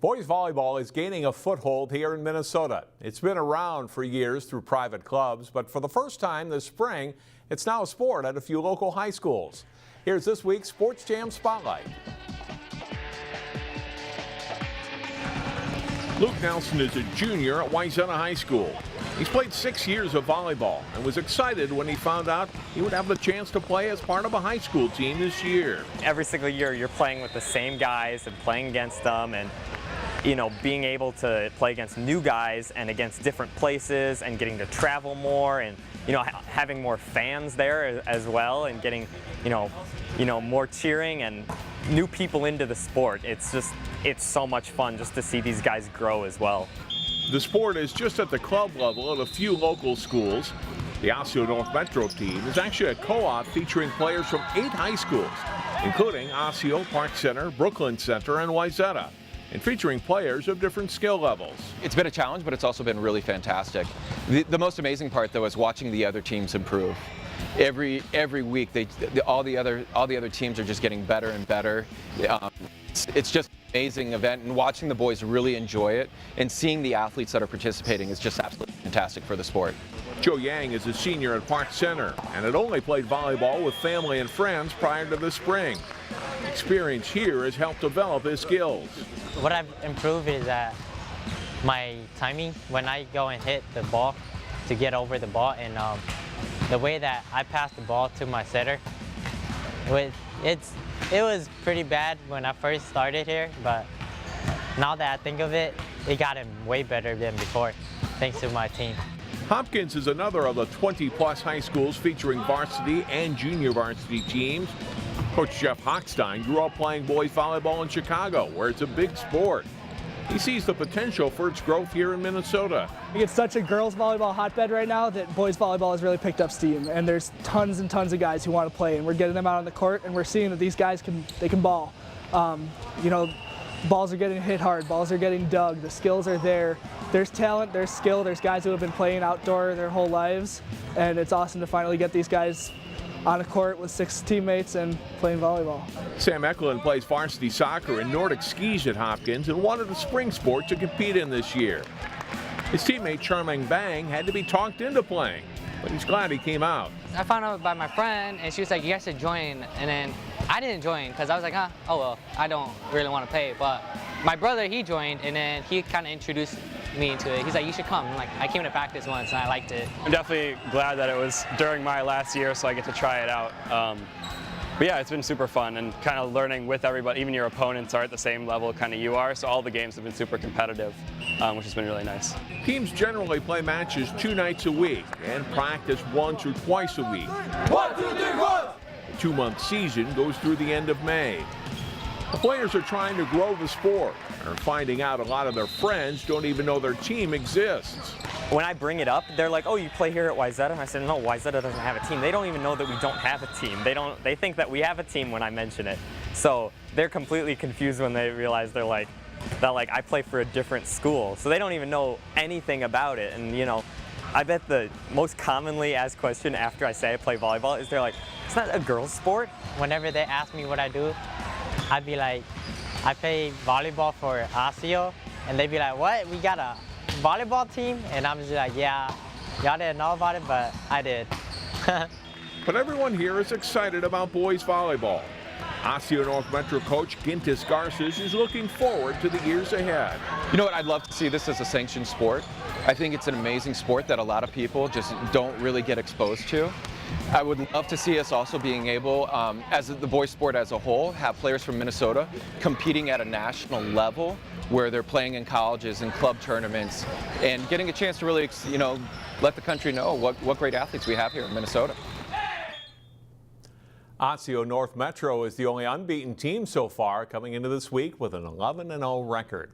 Boys volleyball is gaining a foothold here in Minnesota. It's been around for years through private clubs, but for the first time this spring, it's now a sport at a few local high schools. Here's this week's Sports Jam Spotlight. Luke Nelson is a junior at Wayzata High School. He's played 6 years of volleyball and was excited when he found out he would have the chance to play as part of a high school team this year. Every single year you're playing with the same guys and playing against them, and being able to play against new guys and against different places and getting to travel more and having more fans there as well, and getting more cheering and new people into the sport. It's so much fun just to see these guys grow as well. The sport is just at the club level at a few local schools. The Osseo North Metro team is actually a co-op featuring players from 8 high schools, including Osseo, Park Center, Brooklyn Center, and Wayzata, and featuring players of different skill levels. It's been a challenge, but it's also been really fantastic. The most amazing part, though, is watching the other teams improve. Every week, all the other teams are just getting better and better. It's just an amazing event, and watching the boys really enjoy it and seeing the athletes that are participating is just absolutely fantastic for the sport. Joe Yang is a senior at Park Center and had only played volleyball with family and friends prior to the spring. Experience here has helped develop his skills. What I've improved is that my timing when I go and hit the ball to get over the ball, and the way that I pass the ball to my setter. It was pretty bad when I first started here, but now that I think of it, it got way better than before, thanks to my team. Hopkins is another of the 20-plus high schools featuring varsity and junior varsity teams. Coach Jeff Hochstein grew up playing boys volleyball in Chicago, where it's a big sport. He sees the potential for its growth here in Minnesota. It's such a girls volleyball hotbed right now that boys volleyball has really picked up steam, and there's tons and tons of guys who want to play, and we're getting them out on the court, and we're seeing that these guys can ball. Balls are getting hit hard, balls are getting dug, the skills are there. There's talent, there's skill, there's guys who have been playing outdoor their whole lives, and it's awesome to finally get these guys on a court with 6 teammates and playing volleyball. Sam Eklund plays varsity soccer and Nordic skis at Hopkins and wanted a spring sport to compete in this year. His teammate Charming Bang had to be talked into playing, but he's glad he came out. I found out by my friend, and she was like, you guys should join, and then I didn't join because I was like, oh well, I don't really want to play, but my brother, he joined, and then he kind of introduced me into it. He's like, you should come. I'm like, I came to practice once and I liked it. I'm definitely glad that it was during my last year, so I get to try it out. But yeah, it's been super fun and kind of learning with everybody. Even your opponents are at the same level kind of you are, so all the games have been super competitive, which has been really nice. Teams generally play matches 2 nights a week and practice once or twice a week. 1, 2, 3, 4! The 2-month season goes through the end of May. The players are trying to grow the sport and are finding out a lot of their friends don't even know their team exists. When I bring it up, they're like, oh, you play here at Wayzata? And I said, no, Wayzata doesn't have a team. They don't even know that we don't have a team. They think that we have a team when I mention it. So they're completely confused when they realize they're like, I play for a different school. So they don't even know anything about it. And I bet the most commonly asked question after I say I play volleyball is they're like, it's not a girls' sport? Whenever they ask me what I do, I'd be like, I play volleyball for Osseo, and they'd be like, what? We got a volleyball team? And I'm just like, yeah, y'all didn't know about it, but I did. But everyone here is excited about boys volleyball. Osseo North Metro coach Gintis Garces is looking forward to the years ahead. You know what, I'd love to see this as a sanctioned sport. I think it's an amazing sport that a lot of people just don't really get exposed to. I would love to see us also being able, as the boys sport as a whole, have players from Minnesota competing at a national level where they're playing in colleges and club tournaments and getting a chance to really, let the country know what great athletes we have here in Minnesota. Osseo North Metro is the only unbeaten team so far, coming into this week with an 11-0 record.